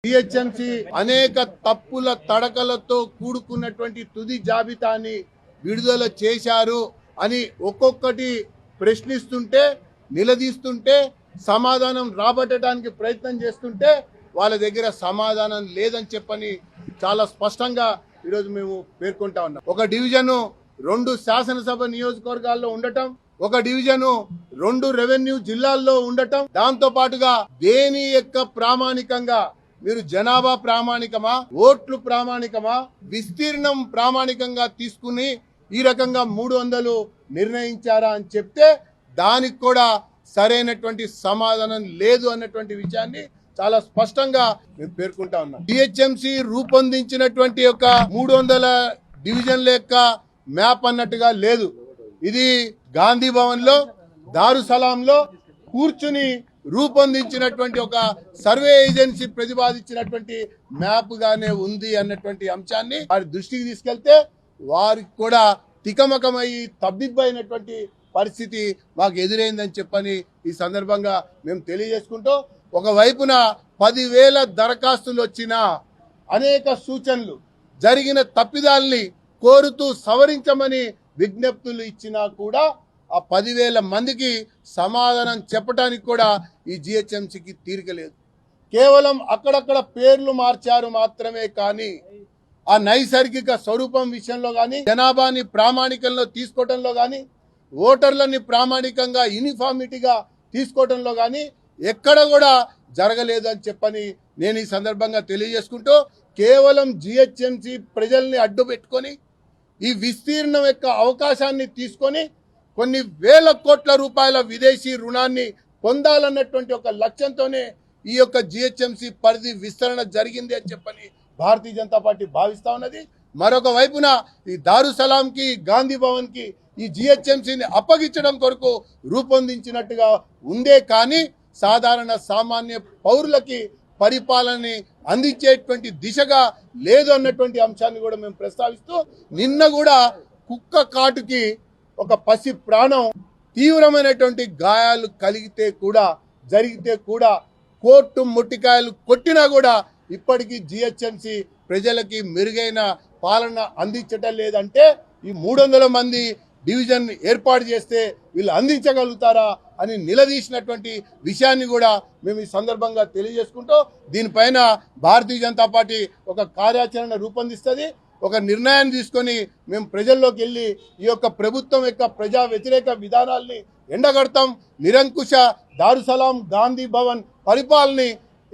GHMC అనేక తప్పుల తడకలతో కూడుకున్నటువంటి తుది జాబితాని విడుదల చేశారు అని ఒక్కొక్కటి ప్రశ్నిస్తుంటే, నిలదీస్తుంటే, సమాధానం రాబట్టడానికి ప్రయత్నం చేస్తుంటే వాళ్ళ దగ్గర సమాధానం లేదని చెప్పని చాలా స్పష్టంగా ఈరోజు మేము పేర్కొంటా ఉన్నాం. ఒక డివిజను 2 శాసనసభ నియోజకవర్గాల్లో ఉండటం, ఒక డివిజను 2 రెవెన్యూ జిల్లాల్లో ఉండటం, దాంతో పాటుగా దేని యొక్క ప్రామాణికంగా మీరు జనాభా ప్రామాణికమా, ఓట్లు ప్రామాణికమా, విస్తీర్ణం ప్రామాణికంగా తీసుకుని ఈ రకంగా 300 నిర్ణయించారా అని చెప్తే దానికి కూడా సరైనటువంటి సమాధానం లేదు అన్నటువంటి విషయాన్ని చాలా స్పష్టంగా మేము పేర్కొంటా ఉన్నాం. జిహెచ్ఎంసీ రూపొందించినటువంటి యొక్క 300 డివిజన్ల యొక్క మ్యాప్ అన్నట్టుగా లేదు. ఇది గాంధీ భవన్ లో, దారుసలాంలో కూర్చుని రూపొందించినటువంటి ఒక సర్వే ఏజెన్సీ ప్రతిపాదించినటువంటి మ్యాప్ గానే ఉంది అన్నటువంటి అంశాన్ని వారి దృష్టికి తీసుకెళ్తే వారికి కూడా తికమకమయ్యి తబ్బిబ్బైనటువంటి పరిస్థితి మాకు ఎదురైందని చెప్పని ఈ సందర్భంగా మేము తెలియజేసుకుంటూ, ఒకవైపున 10,000 దరఖాస్తులు వచ్చినా, అనేక సూచనలు, జరిగిన తప్పిదాల్ని కోరుతూ సవరించమని విజ్ఞప్తులు ఇచ్చినా కూడా ఆ 10,000 మందికి సమాధానం చెప్పడానికి కూడా ఈ జిహెచ్ఎంసీకి తీరిక లేదు. కేవలం అక్కడక్కడ పేర్లు మార్చారు మాత్రమే కానీ ఆ నైసర్గిక స్వరూపం విషయంలో కానీ, జనాభాని ప్రామాణికంలో తీసుకోవడంలో కానీ, ఓటర్లని ప్రామాణికంగా యూనిఫార్మిటీగా తీసుకోవడంలో కానీ ఎక్కడ కూడా జరగలేదు అని చెప్పని నేను ఈ సందర్భంగా తెలియజేసుకుంటూ, కేవలం జిహెచ్ఎంసీ ప్రజల్ని అడ్డు పెట్టుకొని ఈ విస్తీర్ణం యొక్క అవకాశాన్ని తీసుకొని కొన్ని వేల కోట్ల రూపాయల విదేశీ రుణాన్ని పొందాలన్నటువంటి ఒక లక్ష్యంతోనే ఈ యొక్క జిహెచ్ఎంసీ పరిధి విస్తరణ జరిగింది అని చెప్పని భారతీయ జనతా పార్టీ భావిస్తా ఉన్నది. మరొక వైపున ఈ దారుసలాంకి, గాంధీ భవన్ కి ఈ జిహెచ్ఎంసీని అప్పగించడం కొరకు రూపొందించినట్టుగా ఉందే కానీ సాధారణ సామాన్య పౌరులకి పరిపాలనని అందించేటువంటి దిశగా లేదు అన్నటువంటి అంశాన్ని కూడా మేము ప్రస్తావిస్తూ, నిన్న కూడా కుక్క కాటుకి ఒక పసి ప్రాణం తీవ్రమైనటువంటి గాయాలు జరిగితే కూడా కోర్టు ముట్టికాయలు కొట్టినా కూడా ఇప్పటికీ జిహెచ్ఎంసీ ప్రజలకి మెరుగైన పాలన అందించటం లేదంటే ఈ 300 మంది డివిజన్ ఏర్పాటు చేస్తే వీళ్ళు అందించగలుగుతారా అని నిలదీసినటువంటి విషయాన్ని కూడా మేము ఈ సందర్భంగా తెలియజేసుకుంటూ, దీనిపైన భారతీయ జనతా పార్టీ ఒక కార్యాచరణ రూపొందిస్తుంది. ఒక నిర్ణయాన్ని తీసుకొని మేము ప్రజల్లోకి వెళ్ళి ఈ యొక్క ప్రభుత్వం యొక్క ప్రజా వ్యతిరేక విధానాల్ని ఎండగడతాం. నిరంకుశ దారుసలాం, గాంధీ భవన్ పరిపాలనని